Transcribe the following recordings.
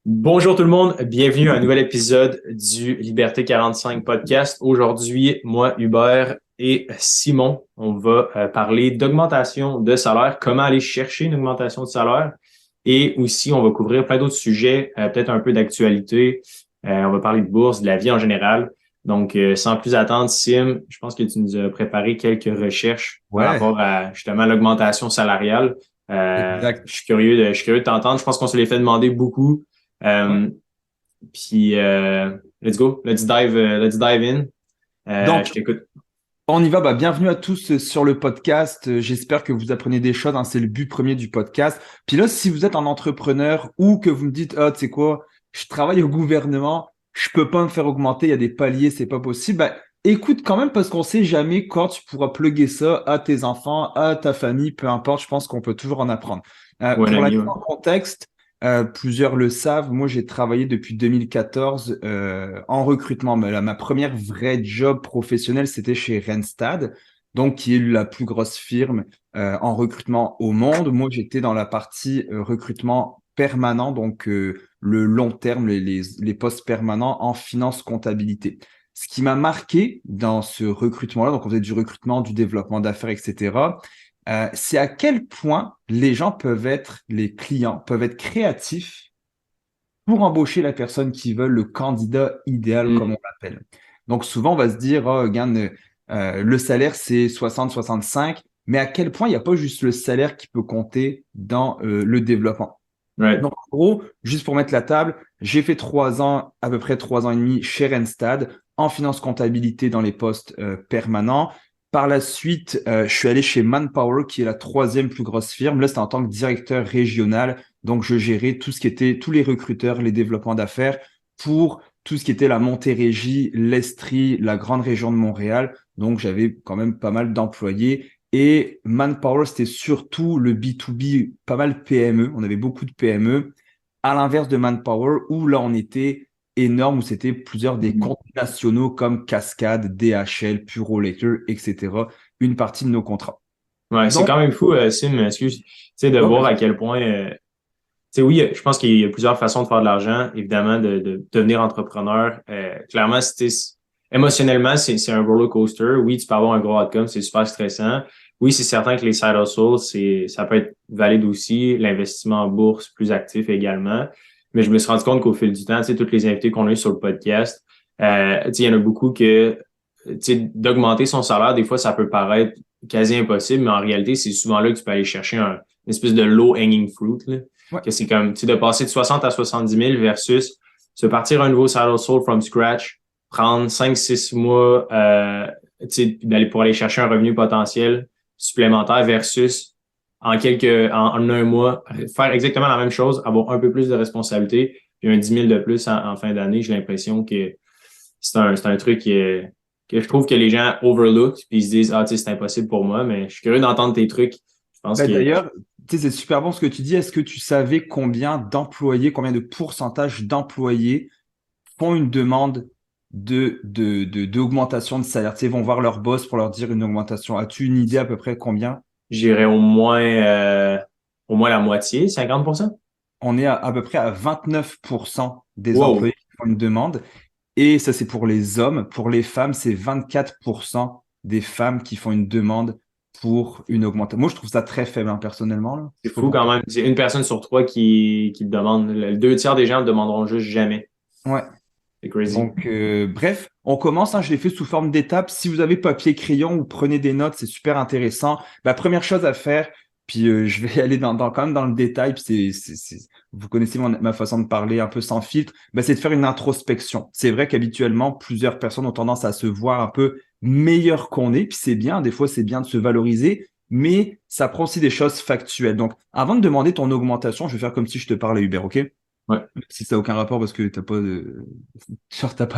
Bonjour tout le monde, bienvenue à un nouvel épisode du Liberté 45 podcast. Aujourd'hui, moi, Hubert et Simon, on va parler d'augmentation de salaire, comment aller chercher une augmentation de salaire et aussi on va couvrir plein d'autres sujets, peut-être un peu d'actualité. On va parler de bourse, de la vie en général. Donc, sans plus attendre, Sim, je pense que tu nous as préparé quelques recherches par Ouais, rapport à justement l'augmentation salariale. exact. Je suis curieux de t'entendre. Je pense qu'on se les fait demander beaucoup. Ouais. Euh, puis, let's go. Let's dive in. Je Donc, t'écoute. on y va. Bienvenue à tous sur le podcast. J'espère que vous apprenez des choses, hein. C'est le but premier du podcast. Puis là, si vous êtes un entrepreneur ou que vous me dites, ah, tu sais quoi, je travaille au gouvernement, je peux pas me faire augmenter, il y a des paliers, c'est pas possible. Écoute quand même parce qu'on sait jamais quand tu pourras plugger ça à tes enfants, à ta famille, peu importe. Je pense qu'on peut toujours en apprendre. Ou un Pour la ami, mise ouais. en contexte, plusieurs le savent. Moi, j'ai travaillé depuis 2014 en recrutement. Mais là, ma première vraie job professionnelle, c'était chez Randstad, donc qui est la plus grosse firme en recrutement au monde. Moi, j'étais dans la partie recrutement permanent, donc le long terme, les postes permanents en finance comptabilité. Ce qui m'a marqué dans ce recrutement-là, donc on faisait du recrutement, du développement d'affaires, etc., c'est à quel point les gens peuvent être, les clients peuvent être créatifs pour embaucher la personne qu'ils veulent, le candidat idéal, comme Mm. on l'appelle. Donc souvent, on va se dire, oh, regarde, le salaire, c'est 60-65, mais à quel point il n'y a pas juste le salaire qui peut compter dans le développement. Right. Donc, en gros, juste pour mettre la table, j'ai fait 3 ans, à peu près 3 ans et demi chez Randstad en finance comptabilité dans les postes permanents. Par la suite, je suis allé chez Manpower, qui est la troisième plus grosse firme. Là, c'était en tant que directeur régional. Donc, je gérais tout ce qui était tous les recruteurs, les développements d'affaires pour tout ce qui était la Montérégie, l'Estrie, la grande région de Montréal. Donc, j'avais quand même pas mal d'employés. Et Manpower, c'était surtout le B2B, pas mal PME. On avait beaucoup de PME, à l'inverse de Manpower, où là, on était énorme, où c'était plusieurs des Mhm. comptes nationaux comme Cascade, DHL, Purolator, etc. Une partie de nos contrats. Ouais, c'est Donc, quand même fou, Sim, excuse, tu sais, de ouais, voir à vas-y. quel point, tu sais, oui, je pense qu'il y a plusieurs façons de faire de l'argent, évidemment, de devenir entrepreneur. Clairement, émotionnellement, c'est un roller coaster. Oui, tu peux avoir un gros outcome, c'est super stressant. Oui, c'est certain que les side hustles, ça peut être valide aussi. L'investissement en bourse, plus actif également. Mais je me suis rendu compte qu'au fil du temps, tu sais, tous les invités qu'on a eu sur le podcast, tu sais, il y en a beaucoup que, tu sais, d'augmenter son salaire, des fois, ça peut paraître quasi impossible, mais en réalité, c'est souvent là que tu peux aller chercher une espèce de low hanging fruit, là, Ouais. que c'est comme, tu sais, de passer de 60 à 70 000 versus se partir un nouveau side hustle from scratch, prendre 5 6 mois, tu sais, d'aller pour aller chercher un revenu potentiel supplémentaire versus en un mois, faire exactement la même chose, avoir un peu plus de responsabilité, puis un 10 000 de plus en fin d'année. J'ai l'impression que c'est un truc que je trouve que les gens overlook, puis ils se disent, ah, tu sais, c'est impossible pour moi, mais je suis curieux d'entendre tes trucs. Je pense que D'ailleurs, tu sais, c'est super bon ce que tu dis. Est-ce que tu savais combien d'employés, combien de pourcentage d'employés font une demande d'augmentation de salaire? Tu sais, ils vont voir leur boss pour leur dire une augmentation. As-tu une idée à peu près combien? j'irais au moins la moitié, 50%. On est à peu près à 29% des Wow. employés qui font une demande. Et ça, c'est pour les hommes. Pour les femmes, c'est 24% des femmes qui font une demande pour une augmentation. Moi, je trouve ça très faible, hein, personnellement, là. Je C'est sais pas fou pour quand toi. même. C'est une personne sur trois qui le demande. Le deux tiers des gens le demanderont juste jamais. Ouais. C'est crazy. Donc, bref, on commence, hein, je l'ai fait sous forme d'étapes. Si vous avez papier, crayon ou prenez des notes, c'est super intéressant. La première chose à faire, puis je vais aller quand même dans le détail, puis vous connaissez ma façon de parler un peu sans filtre, c'est de faire une introspection. C'est vrai qu'habituellement, plusieurs personnes ont tendance à se voir un peu meilleur qu'on est, puis c'est bien, des fois c'est bien de se valoriser, mais ça prend aussi des choses factuelles. Donc, avant de demander ton augmentation, je vais faire comme si je te parlais, Hubert, OK? Ouais. Si ça n'a aucun rapport parce que t'as pas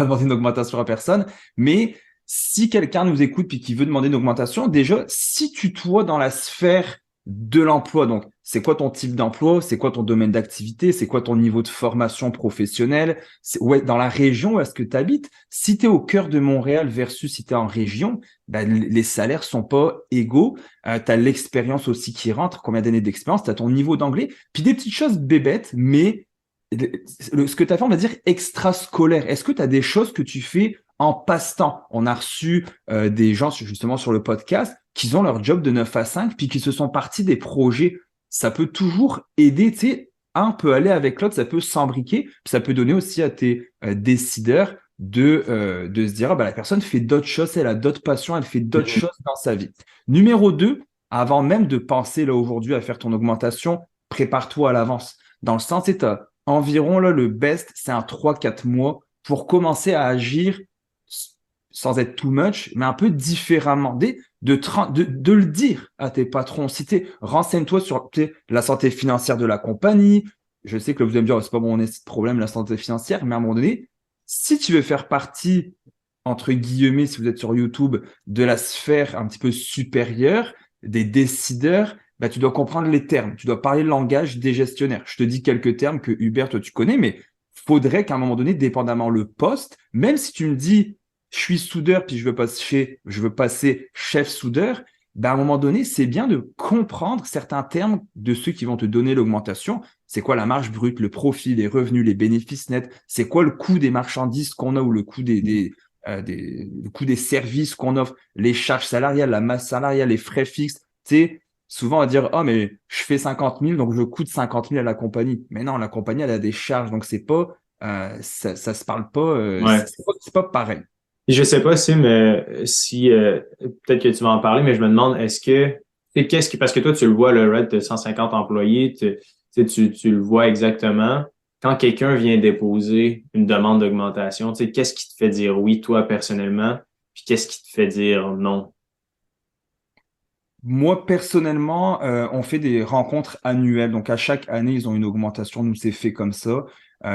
demandé une augmentation à personne, mais si quelqu'un nous écoute puis qui veut demander une augmentation, déjà, situe-toi dans la sphère de l'emploi. Donc, c'est quoi ton type d'emploi? C'est quoi ton domaine d'activité? C'est quoi ton niveau de formation professionnelle? Ouais, dans la région où est-ce que tu habites? Si tu es au cœur de Montréal versus si tu es en région, les salaires sont pas égaux. Tu as l'expérience aussi qui rentre, combien d'années d'expérience, tu as ton niveau d'anglais, puis des petites choses bébêtes, mais ce que tu as fait, on va dire, extrascolaire. Est-ce que tu as des choses que tu fais en passe-temps? On a reçu des gens justement sur le podcast qui ont leur job de 9 à 5 puis qui se sont partis des projets. Ça peut toujours aider, tu sais, un peut aller avec l'autre, ça peut s'embriquer, puis ça peut donner aussi à tes décideurs de se dire, ah, bah, la personne fait d'autres choses, elle a d'autres passions, elle fait d'autres choses dans sa vie. Numéro 2, avant même de penser là aujourd'hui à faire ton augmentation, prépare-toi à l'avance. Dans le sens, tu as environ là, le best, c'est un 3-4 mois pour commencer à agir sans être too much, mais un peu différemment. De le dire à tes patrons. Si renseigne-toi sur la santé financière de la compagnie. Je sais que là, vous allez me dire, oh, c'est pas mon problème, la santé financière, mais à un moment donné, si tu veux faire partie, entre guillemets, si vous êtes sur YouTube, de la sphère un petit peu supérieure, des décideurs, bah, tu dois comprendre les termes. Tu dois parler le langage des gestionnaires. Je te dis quelques termes que Hubert, toi, tu connais, mais faudrait qu'à un moment donné, dépendamment le poste, même si tu me dis, je suis soudeur, puis je veux passer chef soudeur, ben à un moment donné, c'est bien de comprendre certains termes de ceux qui vont te donner l'augmentation. C'est quoi la marge brute, le profit, les revenus, les bénéfices nets? C'est quoi le coût des marchandises qu'on a ou le coût le coût des services qu'on offre, les charges salariales, la masse salariale, les frais fixes? Tu sais, souvent on va dire, oh, mais je fais 50 000, donc je coûte 50 000 à la compagnie. Mais non, la compagnie, elle a des charges, donc c'est pas, ça se parle pas, Ouais. c'est pas pareil. Et je sais pas si, mais si peut-être que tu vas en parler, mais je me demande, est-ce que qu'est-ce qui, parce que toi, tu le vois, le Red de 150 employés, tu le vois exactement. Quand quelqu'un vient déposer une demande d'augmentation, tu sais, qu'est-ce qui te fait dire oui, toi, personnellement, puis qu'est-ce qui te fait dire non? Moi, personnellement, on fait des rencontres annuelles. Donc, à chaque année, ils ont une augmentation. Nous, c'est fait comme ça.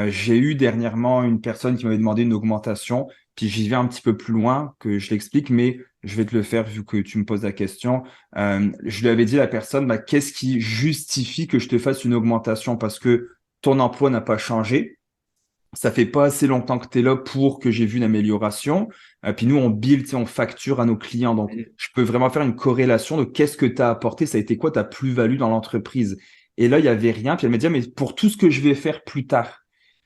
J'ai eu dernièrement une personne qui m'avait demandé une augmentation. Puis, j'y vais un petit peu plus loin que je l'explique, mais je vais te le faire vu que tu me poses la question. Je lui avais dit à la personne, bah, qu'est-ce qui justifie que je te fasse une augmentation? Parce que ton emploi n'a pas changé. Ça fait pas assez longtemps que tu es là pour que j'ai vu une amélioration. Puis nous, on build, tu sais, on facture à nos clients. Donc, je peux vraiment faire une corrélation de qu'est-ce que tu as apporté, ça a été quoi ta plus-value dans l'entreprise. Et là, il y avait rien. Puis elle m'a dit, ah, mais pour tout ce que je vais faire plus tard.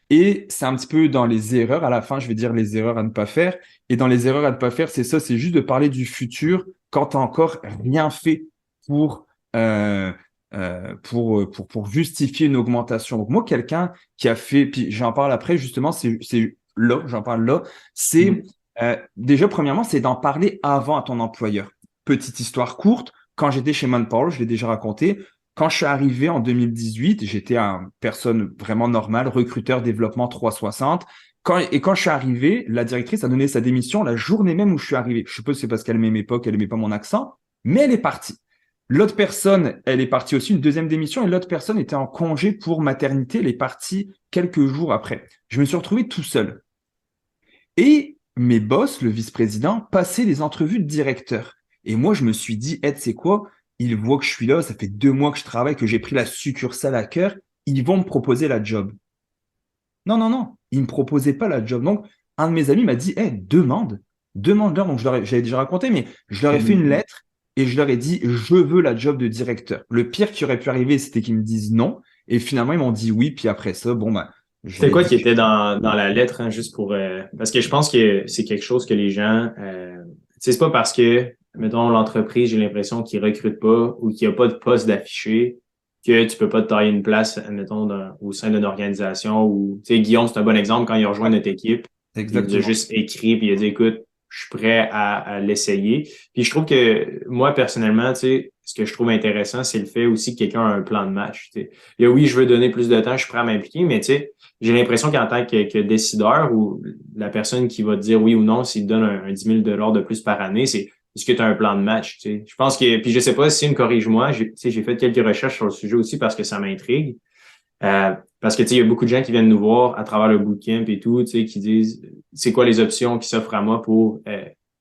Et c'est un petit peu dans les erreurs. À la fin, je vais dire les erreurs à ne pas faire. Et dans les erreurs à ne pas faire, c'est ça, c'est juste de parler du futur quand tu encore rien fait pour, euh, pour justifier une augmentation. Donc moi, quelqu'un qui a fait, puis j'en parle après, justement, c'est là, j'en parle là, c'est déjà, premièrement, c'est d'en parler avant à ton employeur. Petite histoire courte, quand j'étais chez Manpower, je l'ai déjà raconté, quand je suis arrivé en 2018, j'étais une personne vraiment normale, recruteur développement 360. Quand je suis arrivé, la directrice a donné sa démission la journée même où je suis arrivé. Je suppose que c'est parce qu'elle m'aimait pas, qu'elle aimait pas mon accent, mais elle est partie. L'autre personne, elle est partie aussi, une deuxième démission, et l'autre personne était en congé pour maternité, elle est partie quelques jours après. Je me suis retrouvé tout seul. Et mes boss, le vice-président, passaient les entrevues de directeur. Et moi, je me suis dit, Ed, c'est quoi? Ils voient que je suis là, ça fait 2 mois que je travaille, que j'ai pris la succursale à cœur, ils vont me proposer la job. Non, non, non, ils ne me proposaient pas la job. Donc, un de mes amis m'a dit, demande-leur. Donc, j'avais déjà raconté, mais je leur ai fait une lettre et je leur ai dit, je veux la job de directeur. Le pire qui aurait pu arriver, c'était qu'ils me disent non. Et finalement, ils m'ont dit oui. Puis après ça, bon, bah, je C'est l'ai quoi dit. qui était dans la lettre, hein, juste pour parce que je pense que c'est quelque chose que les gens c'est pas parce que, mettons, l'entreprise, j'ai l'impression qu'ils recrutent pas ou qu'il n'y a pas de poste d'affiché que tu peux pas te tailler une place, mettons, au sein d'une organisation ou tu sais, Guillaume, c'est un bon exemple quand il a rejoint notre équipe. Il nous a Exactement. juste écrit puis il a dit écoute, je suis prêt à l'essayer. Puis je trouve que moi, personnellement, tu sais, ce que je trouve intéressant, c'est le fait aussi que quelqu'un a un plan de match. Tu sais. Il y a oui, je veux donner plus de temps, je suis prêt à m'impliquer, mais tu sais, j'ai l'impression qu'en tant que décideur ou la personne qui va te dire oui ou non s'il te donne un 10 000 de plus par année, c'est est-ce que tu as un plan de match? Tu sais? Je pense que, puis je sais pas si me corrige-moi, tu sais, j'ai fait quelques recherches sur le sujet aussi parce que ça m'intrigue. Parce que tu sais, il y a beaucoup de gens qui viennent nous voir à travers le bootcamp et tout, tu sais, qui disent c'est quoi les options qui s'offrent à moi pour tu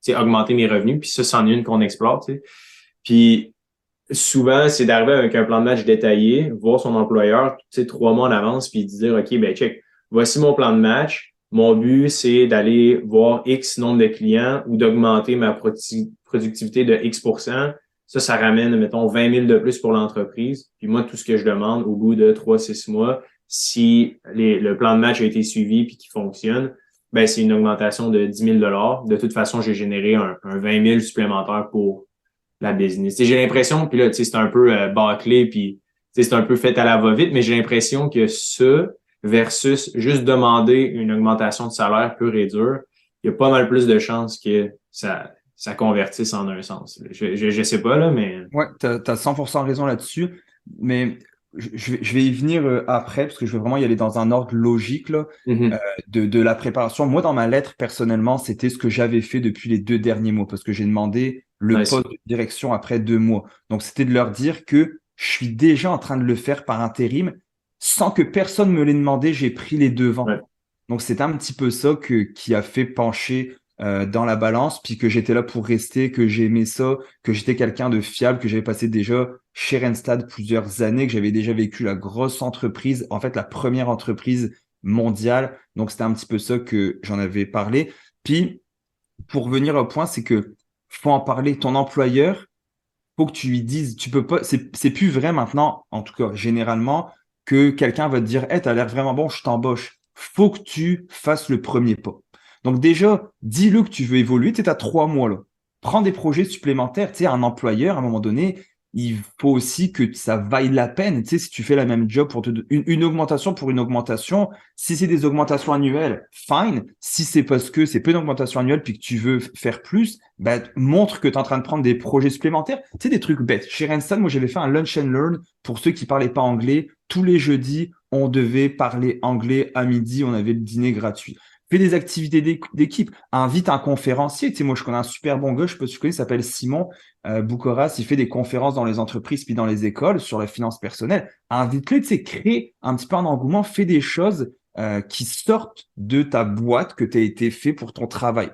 sais, augmenter mes revenus. Puis ça, c'en est une qu'on explore, tu sais. Puis souvent, c'est d'arriver avec un plan de match détaillé, voir son employeur, tu sais, 3 mois en avance, puis de dire OK, ben check, voici mon plan de match. Mon but, c'est d'aller voir X nombre de clients ou d'augmenter ma productivité de X%. Ça ramène, mettons, 20 000 de plus pour l'entreprise. Puis moi, tout ce que je demande au bout de 3, 6 mois, si le plan de match a été suivi puis qu'il fonctionne, ben c'est une augmentation de 10 000 $. De toute façon, j'ai généré un 20 000 supplémentaire pour la business. J'ai l'impression, puis là, c'est un peu bâclé, puis c'est un peu fait à la va-vite, mais j'ai l'impression que ça versus juste demander une augmentation de salaire pur et dur, il y a pas mal plus de chances que ça convertisse en un sens. Je sais pas, là, mais... Ouais, tu as 100% raison là-dessus, mais je vais y venir après, parce que je veux vraiment y aller dans un ordre logique là, euh, Mhm. de la préparation. Moi, dans ma lettre, personnellement, c'était ce que j'avais fait depuis les 2 derniers mois, parce que j'ai demandé le Nice. poste de direction après 2 mois. Donc, c'était de leur dire que je suis déjà en train de le faire par intérim, sans que personne me l'ait demandé, j'ai pris les devants. Ouais. Donc, c'est un petit peu ça qui a fait pencher dans la balance, puis que j'étais là pour rester, que j'aimais ça, que j'étais quelqu'un de fiable, que j'avais passé déjà chez Randstad plusieurs années, que j'avais déjà vécu la grosse entreprise, en fait la première entreprise mondiale. Donc, c'était un petit peu ça que j'en avais parlé. Puis, pour venir au point, c'est que faut en parler. Ton employeur, faut que tu lui dises, tu peux pas, c'est plus vrai maintenant, en tout cas, généralement, que quelqu'un va te dire, hey, t'as l'air vraiment bon, je t'embauche. Faut que tu fasses le premier pas. Donc déjà, dis-le que tu veux évoluer, tu es à 3 mois là. Prends des projets supplémentaires. Tu sais, un employeur, à un moment donné, il faut aussi que ça vaille la peine. Tu sais, si tu fais la même job pour une augmentation pour une augmentation, si c'est des augmentations annuelles, fine. Si c'est parce que c'est pas une augmentation annuelle puis que tu veux faire plus, bah, montre que tu es en train de prendre des projets supplémentaires. Tu sais, des trucs bêtes. Chez Randstad, moi, j'avais fait un lunch and learn pour ceux qui parlaient pas anglais. Tous les jeudis, on devait parler anglais à midi. On avait le dîner gratuit. Fais des activités d'équipe. Invite un conférencier. Tu sais, moi, je connais un super bon gars, je sais pas si tu connais, il s'appelle Simon Boukoras. Il fait des conférences dans les entreprises puis dans les écoles sur la finance personnelle. Invite-le, tu sais, crée un petit peu un engouement. Fais des choses qui sortent de ta boîte que tu as été fait pour ton travail.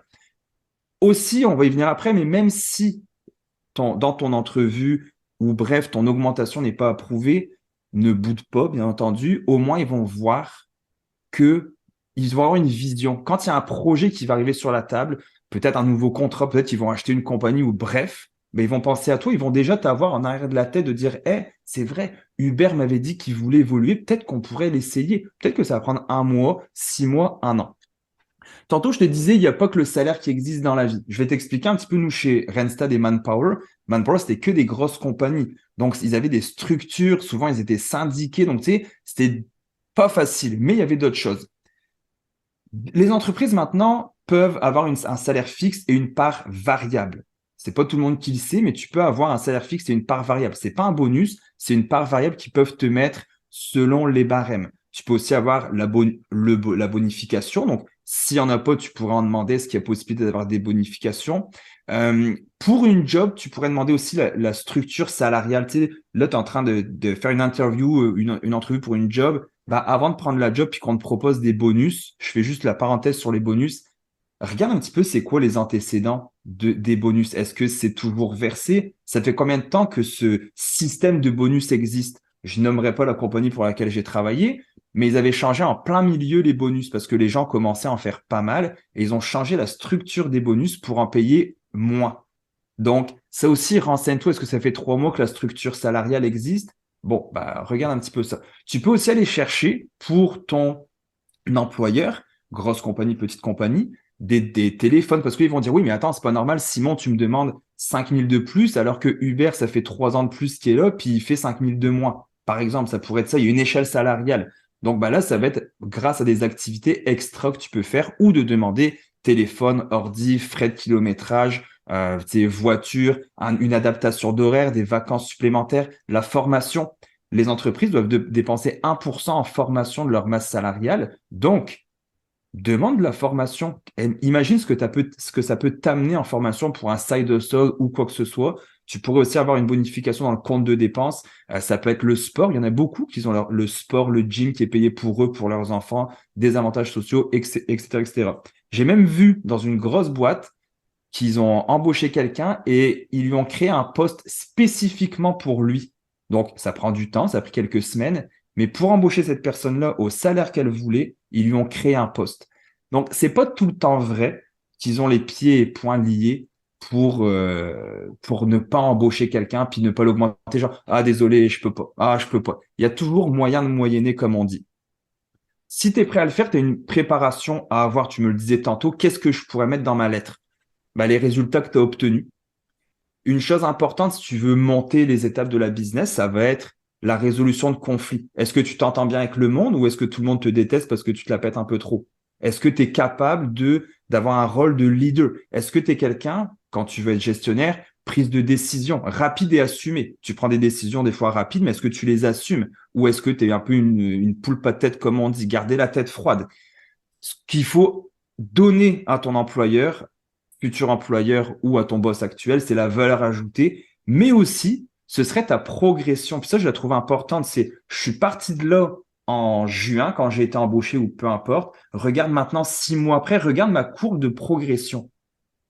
Aussi, on va y venir après, mais même si dans ton entrevue ou bref, ton augmentation n'est pas approuvée, ne boude pas, bien entendu. Au moins, ils vont voir que ils vont avoir une vision. Quand il y a un projet qui va arriver sur la table, peut-être un nouveau contrat, peut-être qu'ils vont acheter une compagnie ou bref, mais ils vont penser à toi, ils vont déjà t'avoir en arrière de la tête de dire, c'est vrai, Hubert m'avait dit qu'il voulait évoluer, peut-être qu'on pourrait l'essayer. Peut-être que ça va prendre 1 mois, 6 mois, 1 an. Tantôt, je te disais, il n'y a pas que le salaire qui existe dans la vie. Je vais t'expliquer un petit peu, nous, chez Randstad et Manpower. Manpower, c'était que des grosses compagnies. Donc, ils avaient des structures. Souvent, ils étaient syndiqués. Donc, tu sais, c'était pas facile. Mais il y avait d'autres choses. Les entreprises, maintenant, peuvent avoir un salaire fixe et une part variable. C'est pas tout le monde qui le sait, mais tu peux avoir un salaire fixe et une part variable. C'est pas un bonus, c'est une part variable qu'ils peuvent te mettre selon les barèmes. Tu peux aussi avoir la bonification. Donc, s'il n'y en a pas, tu pourrais en demander est-ce qu'il y a possibilité d'avoir des bonifications. Pour une job, tu pourrais demander aussi la structure salariale. Tu sais, là, tu es en train de faire une interview, une entrevue pour une job. Bah, avant de prendre la job puis qu'on te propose des bonus, je fais juste la parenthèse sur les bonus. Regarde un petit peu c'est quoi les antécédents des bonus. Est-ce que c'est toujours versé? Ça fait combien de temps que ce système de bonus existe? Je nommerai pas la compagnie pour laquelle j'ai travaillé, mais ils avaient changé en plein milieu les bonus parce que les gens commençaient à en faire pas mal et ils ont changé la structure des bonus pour en payer moins. Donc, ça aussi, renseigne-toi. Est-ce que ça fait 3 mois que la structure salariale existe? Bon, bah, regarde un petit peu ça. Tu peux aussi aller chercher pour ton employeur, grosse compagnie, petite compagnie, des téléphones parce qu'ils vont dire oui, mais attends, c'est pas normal. Simon, tu me demandes 5 000 de plus alors que Hubert, ça fait 3 ans de plus qu'il est là, puis il fait 5 000 de moins. Par exemple, ça pourrait être ça. Il y a une échelle salariale. Donc, bah là, ça va être grâce à des activités extra que tu peux faire ou de demander téléphone, ordi, frais de kilométrage, voiture, une adaptation d'horaire, des vacances supplémentaires, la formation. Les entreprises doivent dépenser 1% en formation de leur masse salariale. Donc, demande de la formation. Et imagine ce que ça peut t'amener en formation pour un side hustle ou quoi que ce soit. Tu pourrais aussi avoir une bonification dans le compte de dépenses. Ça peut être le sport. Il y en a beaucoup qui ont le sport, le gym qui est payé pour eux, pour leurs enfants, des avantages sociaux, etc., etc. J'ai même vu dans une grosse boîte qu'ils ont embauché quelqu'un et ils lui ont créé un poste spécifiquement pour lui. Donc, ça prend du temps, ça a pris quelques semaines, mais pour embaucher cette personne-là au salaire qu'elle voulait, ils lui ont créé un poste. Donc, c'est pas tout le temps vrai qu'ils ont les pieds et poings liés pour ne pas embaucher quelqu'un puis ne pas l'augmenter. Genre, ah, désolé, je peux pas. Ah, je peux pas. Il y a toujours moyen de moyenner, comme on dit. Si tu es prêt à le faire, tu as une préparation à avoir. Tu me le disais tantôt, qu'est-ce que je pourrais mettre dans ma lettre? Bah, les résultats que tu as obtenus. Une chose importante, si tu veux monter les étapes de la business, ça va être la résolution de conflits. Est-ce que tu t'entends bien avec le monde ou est-ce que tout le monde te déteste parce que tu te la pètes un peu trop? Est-ce que tu es capable d'avoir un rôle de leader? Est-ce que tu es quelqu'un, quand tu veux être gestionnaire, prise de décision, rapide et assumée? Tu prends des décisions des fois rapides, mais est-ce que tu les assumes? Ou est-ce que tu es un peu une poule pas de tête, comme on dit, garder la tête froide? Ce qu'il faut donner à ton employeur, futur employeur ou à ton boss actuel, c'est la valeur ajoutée, mais aussi, ce serait ta progression. Puis ça, je la trouve importante. Je suis parti de là en juin quand j'ai été embauché ou peu importe. Regarde maintenant 6 mois après, regarde ma courbe de progression.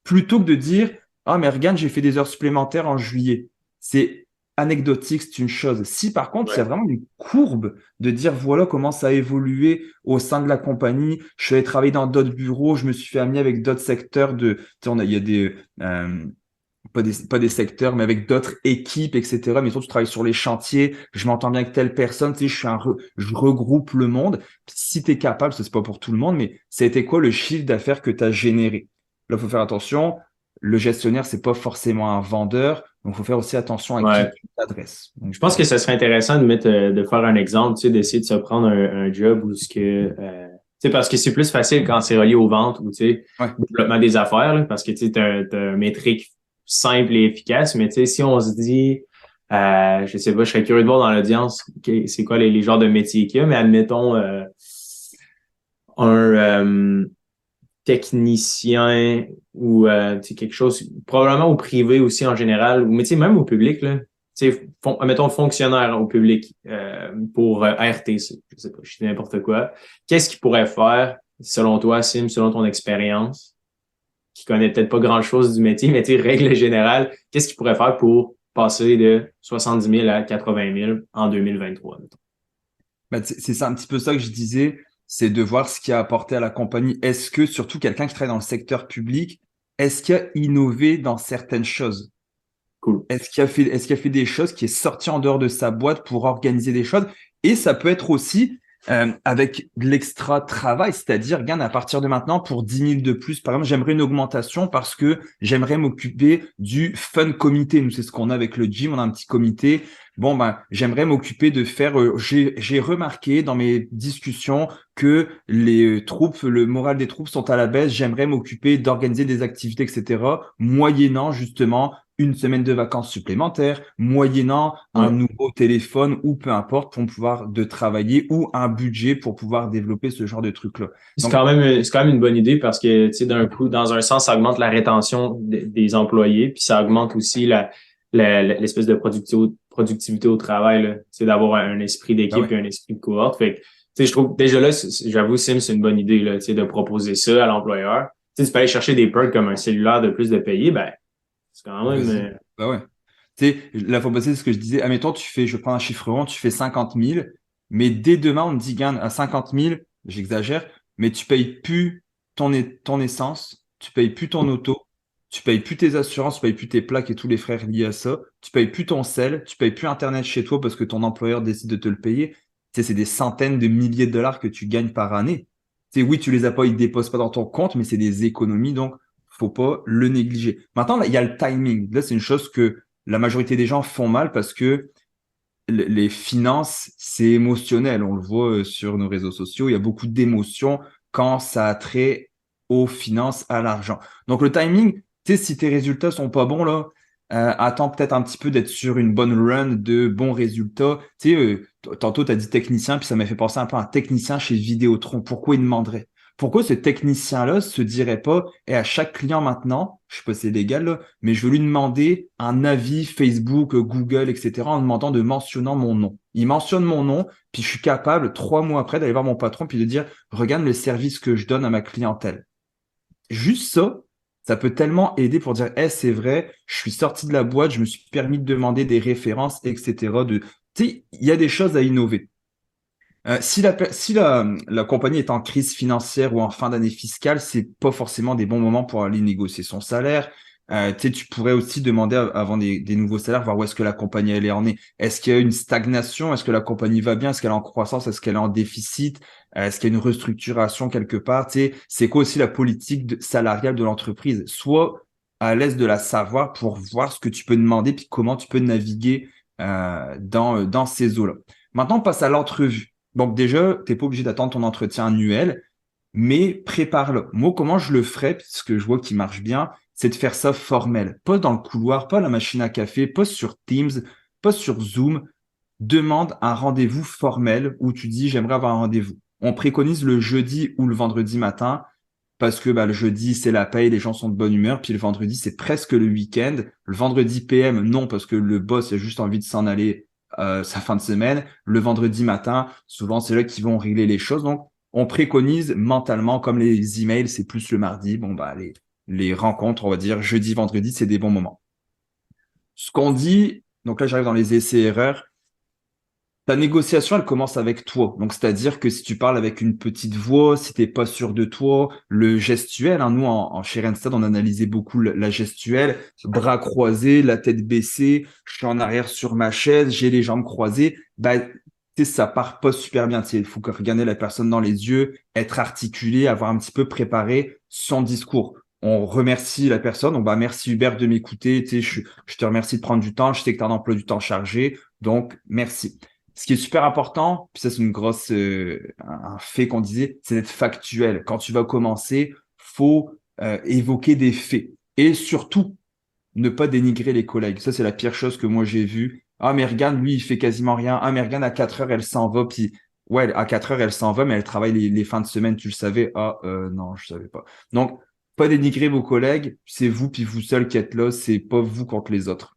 Plutôt que de dire, ah, mais regarde, j'ai fait des heures supplémentaires en juillet. C'est anecdotique, c'est une chose. Si par contre, il y a Ouais. vraiment une courbe de dire, voilà comment ça a évolué au sein de la compagnie, je suis allé travailler dans d'autres bureaux, je me suis fait amener avec d'autres secteurs tu sais, il y a pas des secteurs, mais avec d'autres équipes, etc. Mais surtout, tu travailles sur les chantiers, je m'entends bien avec telle personne, tu sais, je regroupe le monde. Puis si tu es capable, ça c'est pas pour tout le monde, mais ça a été quoi le chiffre d'affaires que tu as généré? Là, il faut faire attention. Le gestionnaire, c'est pas forcément un vendeur, donc il faut faire aussi attention à qui Ouais. tu t'adresses. Je pense que ça serait intéressant de faire un exemple, tu sais, d'essayer de se prendre un job où ce que, tu sais, parce que c'est plus facile quand c'est relié aux ventes ou, tu sais, Ouais. au développement des affaires, là, parce que, tu sais, t'as un métrique simple et efficace, mais, tu sais, si on se dit, je sais pas, je serais curieux de voir dans l'audience, c'est quoi les genres de métiers qu'il y a, mais admettons, un, technicien ou tu sais, quelque chose, probablement au privé aussi en général, mais tu sais, même au public, là, tu sais, mettons fonctionnaire au public pour RTC, je sais pas, je dis n'importe quoi. Qu'est-ce qu'il pourrait faire, selon toi, Sim, selon ton expérience, qui connaît peut-être pas grand-chose du métier, mais tu sais, règle générale, qu'est-ce qu'il pourrait faire pour passer de 70 000 à 80 000 en 2023, mettons? Bah, c'est ça, un petit peu ça que je disais, c'est de voir ce qui a apporté à la compagnie. Est-ce que, surtout quelqu'un qui travaille dans le secteur public, est-ce qu'il a innové dans certaines choses? Cool. Est-ce qu'il a fait des choses qui est sorti en dehors de sa boîte pour organiser des choses? Et ça peut être aussi avec de l'extra travail, c'est-à-dire, regarde, à partir de maintenant, pour 10 000 de plus, par exemple, j'aimerais une augmentation parce que j'aimerais m'occuper du fun comité. Nous, c'est ce qu'on a avec le gym, on a un petit comité. Bon, ben, j'aimerais m'occuper de faire, j'ai remarqué dans mes discussions que les troupes, le moral des troupes sont à la baisse. J'aimerais m'occuper d'organiser des activités, etc., moyennant justement une semaine de vacances supplémentaires, moyennant un Ouais. nouveau téléphone ou peu importe pour pouvoir de travailler ou un budget pour pouvoir développer ce genre de trucs-là. Donc, C'est quand même une bonne idée parce que, tu sais, d'un coup, dans un sens, ça augmente la rétention des employés, puis ça augmente aussi l'espèce de productivité au travail, là. C'est d'avoir un esprit bah d'équipe ouais. et un esprit de cohorte. Fait que, tu sais, je trouve, déjà là, j'avoue, Sim, c'est une bonne idée, là, tu sais, de proposer ça à l'employeur. Tu sais, tu peux aller chercher des perks comme un cellulaire de plus de payer, ben, c'est quand même, Vas-y. Bah ouais. Tu sais, la fois passée, c'est ce que je disais. Admettons, je prends un chiffre rond, tu fais 50 000, mais dès demain, on te dit, gagne à 50 000, j'exagère, mais tu payes plus ton essence, tu payes plus ton auto, tu payes plus tes assurances, tu payes plus tes plaques et tous les frais liés à ça, tu payes plus ton sel, tu payes plus Internet chez toi parce que ton employeur décide de te le payer. Tu sais, c'est des centaines de milliers de dollars que tu gagnes par année. Tu sais, oui, tu les as pas, ils ne déposent pas dans ton compte, mais c'est des économies, donc faut pas le négliger. Maintenant, là, il y a le timing. Là, c'est une chose que la majorité des gens font mal parce que les finances, c'est émotionnel. On le voit sur nos réseaux sociaux. Il y a beaucoup d'émotions quand ça a trait aux finances, à l'argent. Donc, le timing, tu sais, si tes résultats sont pas bons, là, attends peut-être un petit peu d'être sur une bonne run de bons résultats. Tu sais, tantôt, tu as dit technicien, puis ça m'a fait penser un peu à un technicien chez Vidéotron. Pourquoi il demanderait? Pourquoi ce technicien-là se dirait pas, et à chaque client maintenant, je sais pas si c'est légal, là, mais je veux lui demander un avis Facebook, Google, etc., en demandant de mentionnant mon nom. Il mentionne mon nom, puis je suis capable, 3 mois après, d'aller voir mon patron, puis de dire, regarde le service que je donne à ma clientèle. Juste ça peut tellement aider pour dire, c'est vrai, je suis sorti de la boîte, je me suis permis de demander des références, etc. Tu sais, il y a des choses à innover. Si la compagnie est en crise financière ou en fin d'année fiscale, c'est pas forcément des bons moments pour aller négocier son salaire. Tu sais, tu pourrais aussi demander avant des nouveaux salaires, voir où est-ce que la compagnie elle en est. Est-ce qu'il y a une stagnation? Est-ce que la compagnie va bien? Est-ce qu'elle est en croissance? Est-ce qu'elle est en déficit? Est-ce qu'il y a une restructuration quelque part? Tu sais, c'est quoi aussi la politique salariale de l'entreprise? Sois à l'aise de la savoir pour voir ce que tu peux demander puis comment tu peux naviguer dans ces eaux-là. Maintenant, on passe à l'entrevue. Donc déjà, tu n'es pas obligé d'attendre ton entretien annuel, mais prépare-le. Moi, comment je le ferais, puisque je vois qu'il marche bien, c'est de faire ça formel. Pas dans le couloir, pas à la machine à café, pas sur Teams, pas sur Zoom. Demande un rendez-vous formel où tu dis j'aimerais avoir un rendez-vous. On préconise le jeudi ou le vendredi matin parce que le jeudi, c'est la paye, les gens sont de bonne humeur, puis le vendredi, c'est presque le week-end. Le vendredi PM, non, parce que le boss a juste envie de s'en aller sa fin de semaine. Le vendredi matin, souvent, c'est là qu'ils vont régler les choses. Donc, on préconise mentalement, comme les emails, c'est plus le mardi. Bon, les rencontres, on va dire jeudi, vendredi, c'est des bons moments. Ce qu'on dit, donc là, j'arrive dans les essais-erreurs. Ta négociation, elle commence avec toi. Donc, c'est-à-dire que si tu parles avec une petite voix, si t'es pas sûr de toi, le gestuel, hein, nous, chez Randstad, on analysait beaucoup la gestuelle, bras croisés, la tête baissée, je suis en arrière sur ma chaise, j'ai les jambes croisées. Tu sais, ça part pas super bien. Tu sais, il faut que regarder la personne dans les yeux, être articulé, avoir un petit peu préparé son discours. On remercie la personne. Donc, merci Hubert de m'écouter. Tu sais, je te remercie de prendre du temps. Je sais que tu as un emploi du temps chargé. Donc, merci. Ce qui est super important, puis ça c'est une grosse un fait qu'on disait, c'est d'être factuel. Quand tu vas commencer, faut évoquer des faits et surtout ne pas dénigrer les collègues. Ça c'est la pire chose que moi j'ai vue. Ah mais regarde, lui il fait quasiment rien. Ah mais regarde, à 4 heures elle s'en va, puis ouais à 4 heures elle s'en va, mais elle travaille les fins de semaine. Tu le savais? Ah non, je savais pas. Donc pas dénigrer vos collègues, c'est vous puis vous seul qui êtes là, c'est pas vous contre les autres.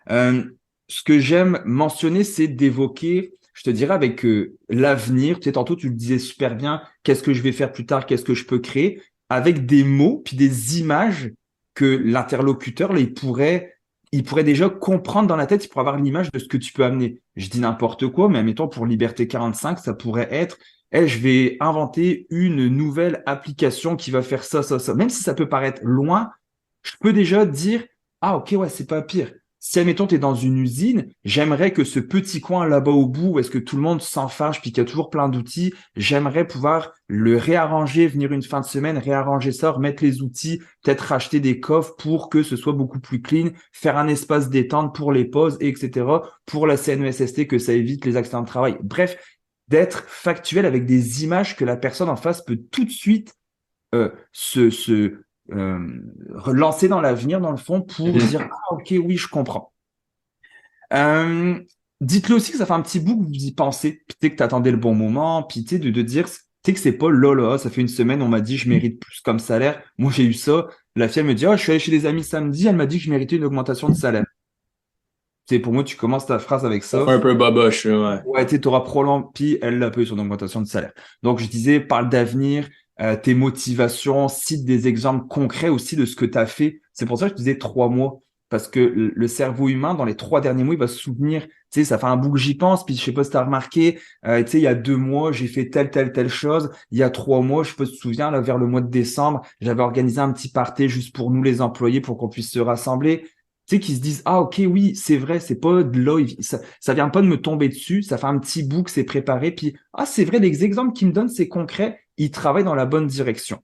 Euh, Ce que j'aime mentionner, c'est d'évoquer, je te dirais, avec l'avenir. Tu sais, tantôt, tu le disais super bien, qu'est-ce que je vais faire plus tard, qu'est-ce que je peux créer, avec des mots, puis des images que l'interlocuteur, là, il pourrait déjà comprendre dans la tête, il pourrait avoir l'image de ce que tu peux amener. Je dis n'importe quoi, mais admettons, pour Liberté 45, ça pourrait être, je vais inventer une nouvelle application qui va faire ça, ça, ça. Même si ça peut paraître loin, je peux déjà dire, ah, ok, ouais, c'est pas pire. Si, admettons, tu es dans une usine, j'aimerais que ce petit coin là-bas au bout, où est-ce que tout le monde s'en fâche puis qu'il y a toujours plein d'outils, j'aimerais pouvoir le réarranger, venir une fin de semaine, réarranger ça, remettre les outils, peut-être racheter des coffres pour que ce soit beaucoup plus clean, faire un espace détente pour les pauses, etc. Pour la CNESST, que ça évite les accidents de travail. Bref, d'être factuel avec des images que la personne en face peut tout de suite se relancer dans l'avenir, dans le fond, pour dire ah, ok, oui, je comprends. Dites-le aussi que ça fait un petit bout que vous y pensez, puis que tu attendais le bon moment, puis de dire que c'est pas là, ça fait une semaine, on m'a dit je mérite plus comme salaire. Moi, j'ai eu ça. La fille, elle me dit, oh, je suis allé chez des amis samedi, elle m'a dit que je méritais une augmentation de salaire. C'est pour moi, tu commences ta phrase avec Ça ça. fait un peu baboche, là, Ouais, tu auras probablement, puis elle l'a pas eu son augmentation de salaire. Donc, je disais, parle d'avenir, tes motivations, cite des exemples concrets aussi de ce que tu as fait. C'est pour ça que je disais 3 mois, parce que le cerveau humain, dans les 3 derniers mois, il va se souvenir. Tu sais, ça fait un bout que j'y pense, puis je sais pas si tu as remarqué, tu sais, il y a 2 mois, j'ai fait telle chose. Il y a 3 mois, je sais pas si tu te souviens, là, vers le mois de décembre, j'avais organisé un petit party juste pour nous, les employés, pour qu'on puisse se rassembler. Tu sais, qui se disent, ah, ok, oui, c'est vrai, c'est pas de là, ça vient pas de me tomber dessus, ça fait un petit bout que c'est préparé, puis, ah, c'est vrai, les exemples qu'ils me donnent, c'est concret, ils travaillent dans la bonne direction.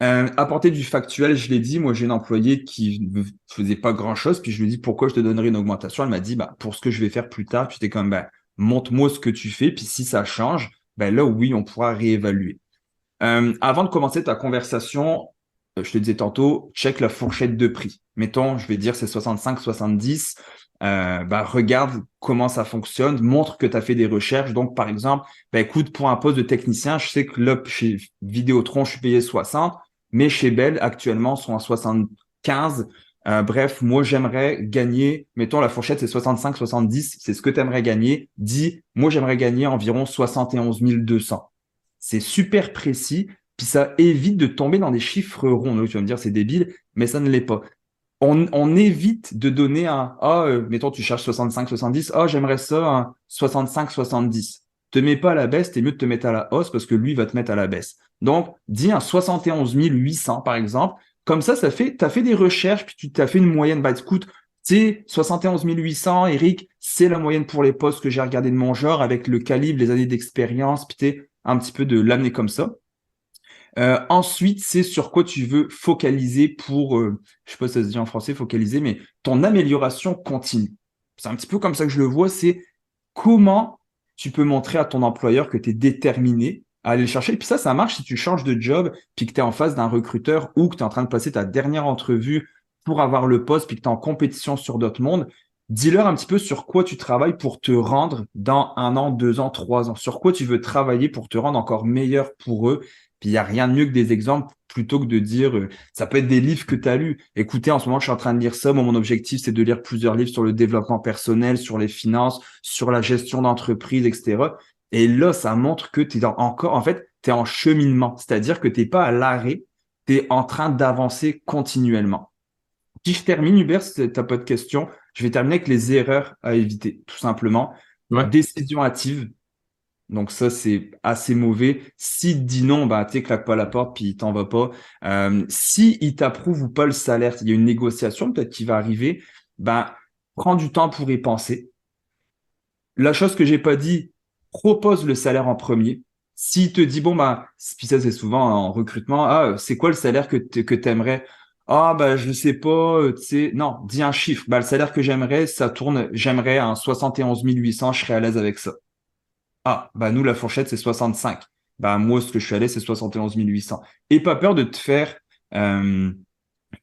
Apporter du factuel, je l'ai dit, moi, j'ai une employée qui ne faisait pas grand-chose, puis je lui ai dit, pourquoi je te donnerais une augmentation? Elle m'a dit, pour ce que je vais faire plus tard, puis j'étais comme, montre-moi ce que tu fais, puis si ça change, là, oui, on pourra réévaluer. Avant de commencer ta conversation, je te disais tantôt, check la fourchette de prix. Mettons, je vais dire c'est 65, 70. Regarde comment ça fonctionne, montre que tu as fait des recherches. Donc, par exemple, écoute, pour un poste de technicien, je sais que là, chez Vidéotron, je suis payé 60, mais chez Bell, actuellement, sont à 75. Bref, moi, j'aimerais gagner, mettons, la fourchette, c'est 65, 70, c'est ce que tu aimerais gagner. Dis, moi, j'aimerais gagner environ 71 200. C'est super précis, puis ça évite de tomber dans des chiffres ronds. Donc, tu vas me dire, c'est débile, mais ça ne l'est pas. On évite de donner mettons, tu cherches 65, 70, j'aimerais ça, un 65, 70. Te mets pas à la baisse, t'es mieux de te mettre à la hausse parce que lui va te mettre à la baisse. Donc, dis un 71 800, par exemple. Comme ça t'as fait des recherches, puis tu t'as fait une moyenne. Bah, écoute, c'est 71 800, Eric, c'est la moyenne pour les postes que j'ai regardé de mon genre, avec le calibre, les années d'expérience, puis t'es un petit peu de l'amener comme ça. Ensuite, c'est sur quoi tu veux focaliser pour, je sais pas si ça se dit en français, focaliser, mais ton amélioration continue. C'est un petit peu comme ça que je le vois, c'est comment tu peux montrer à ton employeur que tu es déterminé à aller le chercher. Et puis ça marche si tu changes de job, puis que tu es en face d'un recruteur ou que tu es en train de passer ta dernière entrevue pour avoir le poste, puis que tu es en compétition sur d'autres mondes. Dis-leur un petit peu sur quoi tu travailles pour te rendre dans 1 an, 2 ans, 3 ans. Sur quoi tu veux travailler pour te rendre encore meilleur pour eux. Puis il n'y a rien de mieux que des exemples plutôt que de dire, ça peut être des livres que tu as lus. Écoutez, en ce moment, je suis en train de lire ça. Moi, mon objectif, c'est de lire plusieurs livres sur le développement personnel, sur les finances, sur la gestion d'entreprise, etc. Et là, ça montre que tu es encore, en fait, tu es en cheminement. C'est-à-dire que tu n'es pas à l'arrêt, tu es en train d'avancer continuellement. Si je termine, Hubert, si tu n'as pas de questions, je vais terminer avec les erreurs à éviter, tout simplement. Ouais. Décision hâtive. Donc ça, c'est assez mauvais. S'il te dit non, bah, tu sais, claque pas la porte, puis il t'en va pas. Si il t'approuve ou pas le salaire, il y a une négociation peut-être qui va arriver, bah, prends du temps pour y penser. La chose que j'ai pas dit, propose le salaire en premier. S'il te dit, bon, bah, puis ça, c'est souvent en recrutement, ah, c'est quoi le salaire que t'aimerais? Ah, bah, je sais pas, tu sais, non, dis un chiffre. Bah, le salaire que j'aimerais, j'aimerais un 71 800, je serais à l'aise avec ça. Ah, bah nous, la fourchette, c'est 65. Bah moi, ce que je suis allé, c'est 71 800. Et pas peur de te faire euh,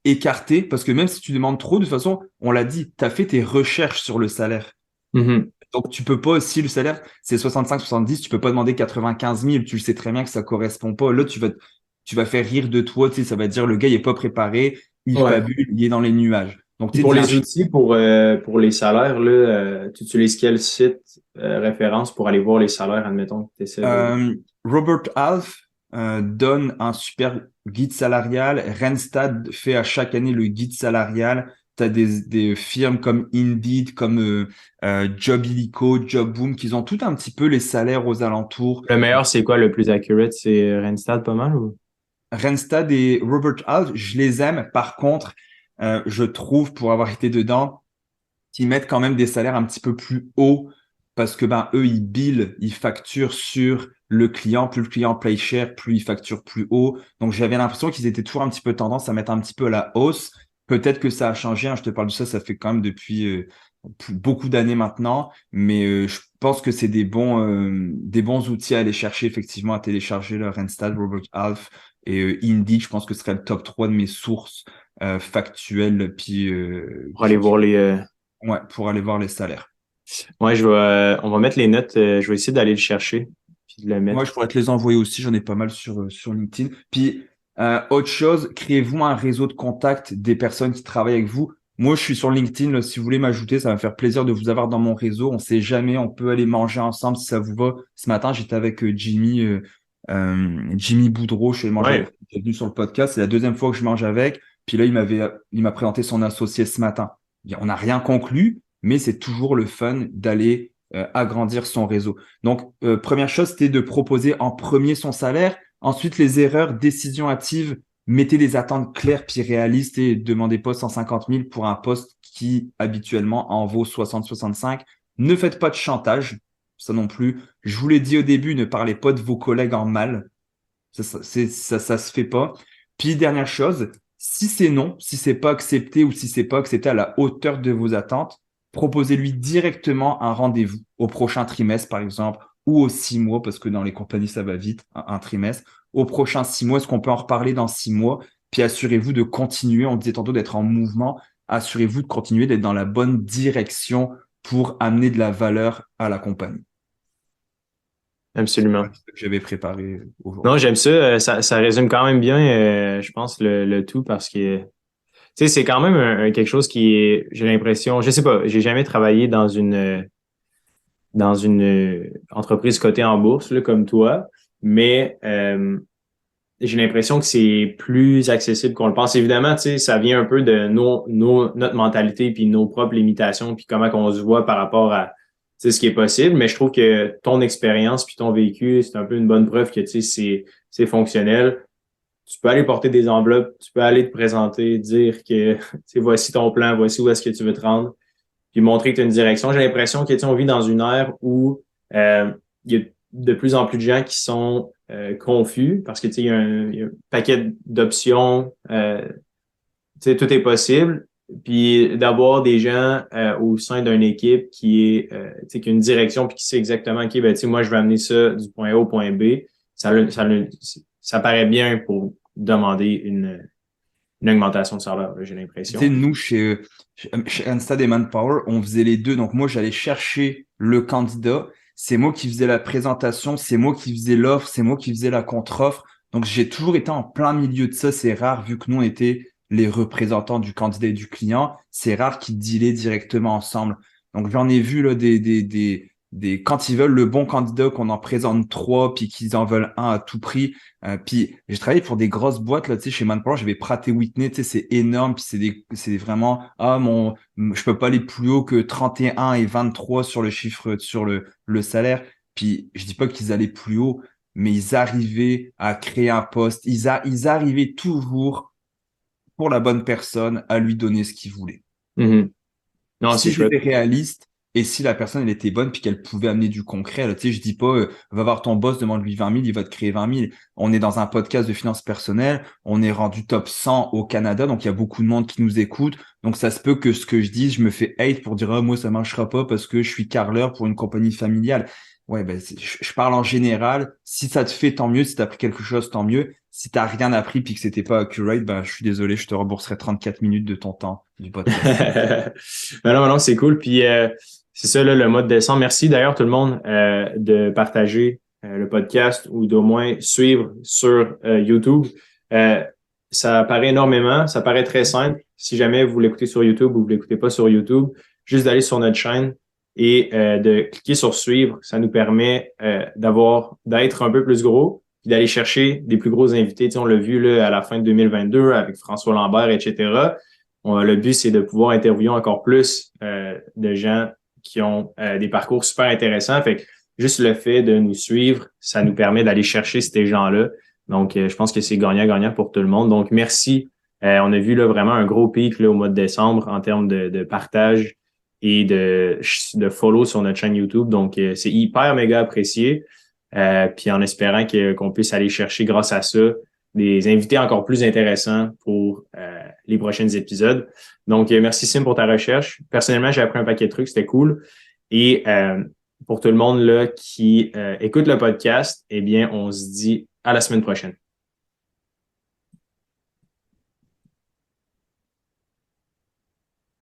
écarter, parce que même si tu demandes trop, de toute façon, on l'a dit, tu as fait tes recherches sur le salaire. Mhm. Donc tu peux pas, si le salaire, c'est 65, 70, tu peux pas demander 95 000, tu le sais très bien que ça correspond pas. Là, tu vas faire rire de toi, tu sais, ça va dire, le gars, il est pas préparé, il Ouais. fabule, il est dans les nuages. Donc, Puis tu sais, pour dis un les chiffre. outils, pour les salaires, là, tu utilises quel site référence pour aller voir les salaires, admettons que tu essaies de. Robert Half donne un super guide salarial. Randstad fait à chaque année le guide salarial. Tu as des firmes comme Indeed, comme Job Illico, Job Boom, qui ont tout un petit peu les salaires aux alentours. Le meilleur, c'est quoi le plus accurate? C'est Randstad pas mal ou? Randstad et Robert Half, je les aime. Par contre, je trouve, pour avoir été dedans, qu'ils mettent quand même des salaires un petit peu plus hauts parce que ben eux ils facturent sur le client, plus le client paye cher, plus il facture plus haut. Donc j'avais l'impression qu'ils étaient toujours un petit peu tendance à mettre un petit peu à la hausse. Peut-être que ça a changé, hein, je te parle de ça, ça fait quand même depuis beaucoup d'années maintenant, mais je pense que c'est des bons outils à aller chercher effectivement à télécharger le Randstad, Robert Half et Indeed. Je pense que ce serait le top 3 de mes sources factuelles puis Pour aller voir les. ouais, pour aller voir les salaires. Ouais, on va mettre les notes. Je vais essayer d'aller le chercher puis de le Moi, mettre. je pourrais te les envoyer aussi, j'en ai pas mal sur LinkedIn. Puis, autre chose, créez-vous un réseau de contacts des personnes qui travaillent avec vous. Moi, je suis sur LinkedIn, là, si vous voulez m'ajouter, ça va me faire plaisir de vous avoir dans mon réseau. On sait jamais, on peut aller manger ensemble si ça vous va. Ce matin, j'étais avec Jimmy Boudreau, je suis allé manger Ouais. avec lui, qui est venu sur le podcast. C'est la deuxième fois que je mange avec. Puis là, il m'a présenté son associé ce matin. On n'a rien conclu, mais c'est toujours le fun d'aller agrandir son réseau. Donc, première chose, c'était de proposer en premier son salaire. Ensuite, les erreurs, décision hâtive, mettez des attentes claires puis réalistes et demandez pas 150 000 pour un poste qui habituellement en vaut 60-65. Ne faites pas de chantage, ça non plus. Je vous l'ai dit au début, ne parlez pas de vos collègues en mal. Ça se fait pas. Puis dernière chose, si c'est non, si c'est pas accepté ou si c'est pas accepté à la hauteur de vos attentes, proposez-lui directement un rendez-vous au prochain trimestre, par exemple, ou aux 6 mois, parce que dans les compagnies, ça va vite, un trimestre. Au prochain 6 mois, est-ce qu'on peut en reparler dans 6 mois? Puis assurez-vous de continuer, on disait tantôt d'être en mouvement, assurez-vous de continuer d'être dans la bonne direction pour amener de la valeur à la compagnie. Absolument. C'est ce que j'avais préparé Non, aujourd'hui. j'aime ça. Ça résume quand même bien, je pense, le tout parce que, tu sais, c'est quand même quelque chose qui est, j'ai l'impression, je sais pas, j'ai jamais travaillé dans une entreprise cotée en bourse, là, comme toi, mais j'ai l'impression que c'est plus accessible qu'on le pense. Évidemment, tu sais, ça vient un peu de notre mentalité puis nos propres limitations puis comment qu'on se voit par rapport à, tu sais, ce qui est possible. Mais je trouve que ton expérience puis ton vécu, c'est un peu une bonne preuve que, tu sais, c'est fonctionnel. tu peux aller porter des enveloppes, tu peux aller te présenter, dire que voici ton plan, voici où est-ce que tu veux te rendre, puis montrer que tu as une direction. J'ai l'impression que on vit dans une ère où il y a de plus en plus de gens qui sont confus parce que il y a un paquet d'options, tout est possible. Puis d'avoir des gens au sein d'une équipe qui est qui a une direction puis qui sait exactement OK, ben moi je vais amener ça du point A au point B, ça paraît bien pour demander une augmentation de salaire, là, j'ai Tu sais, l'impression. nous, chez Instead et Manpower, on faisait les deux. Donc, moi, j'allais chercher le candidat. C'est moi qui faisais la présentation, c'est moi qui faisais l'offre, c'est moi qui faisais la contre-offre. Donc, j'ai toujours été en plein milieu de ça. C'est rare, vu que nous, on était les représentants du candidat et du client. C'est rare qu'ils dealaient directement ensemble. Donc, j'en ai vu là, quand ils veulent le bon candidat, qu'on en présente trois, puis qu'ils en veulent un à tout prix. Puis j'ai travaillé pour des grosses boîtes là, tu sais, chez Manpower, j'avais Pratt et Whitney, tu sais, c'est énorme, puis c'est vraiment je peux pas aller plus haut que 31 et 23 sur le chiffre, sur le salaire. Puis je dis pas qu'ils allaient plus haut, mais ils arrivaient à créer un poste, ils arrivaient toujours pour la bonne personne à lui donner ce qu'il voulait. Mhm. Non, Puis c'est si chouette. j'étais réaliste et si la personne elle était bonne puis qu'elle pouvait amener du concret, là, tu sais, je dis pas va voir ton boss, demande-lui 20 000, il va te créer 20 000. On est dans un podcast de finances personnelles, on est rendu top 100 au Canada, donc il y a beaucoup de monde qui nous écoute. Donc ça se peut que ce que je dise, je me fais hate pour dire ah, moi ça marchera pas parce que je suis carreleur pour une compagnie familiale. Ouais, ben, je parle en général. Si ça te fait, tant mieux. Si tu as appris quelque chose, tant mieux. Si t'as rien appris puis que c'était pas accurate, ben, je suis désolé, je te rembourserai 34 minutes de ton temps du podcast. Ben non, non, c'est cool. Puis c'est ça, là, le mois de décembre. Merci d'ailleurs tout le monde de partager le podcast ou d'au moins suivre sur YouTube. Euh, Ça paraît énormément, ça paraît très simple. Si jamais vous l'écoutez sur YouTube ou vous l'écoutez pas sur YouTube, juste d'aller sur notre chaîne et de cliquer sur suivre, ça nous permet d'être un peu plus gros puis d'aller chercher des plus gros invités. Tu sais, on l'a vu là, à la fin de 2022 avec François Lambert, etc. Le but, c'est de pouvoir interviewer encore plus de gens qui ont des parcours super intéressants. Fait que juste le fait de nous suivre, ça nous permet d'aller chercher ces gens-là. Donc, je pense que c'est gagnant-gagnant pour tout le monde. Donc, merci. On a vu là, vraiment un gros pic là, au mois de décembre en termes de partage et de follow sur notre chaîne YouTube. Donc, c'est hyper méga apprécié. Puis en espérant qu'on puisse aller chercher grâce à ça des invités encore plus intéressants pour les prochains épisodes. Donc, merci Sim pour ta recherche. Personnellement, j'ai appris un paquet de trucs, c'était cool. Et pour tout le monde là qui écoute le podcast, eh bien, on se dit à la semaine prochaine.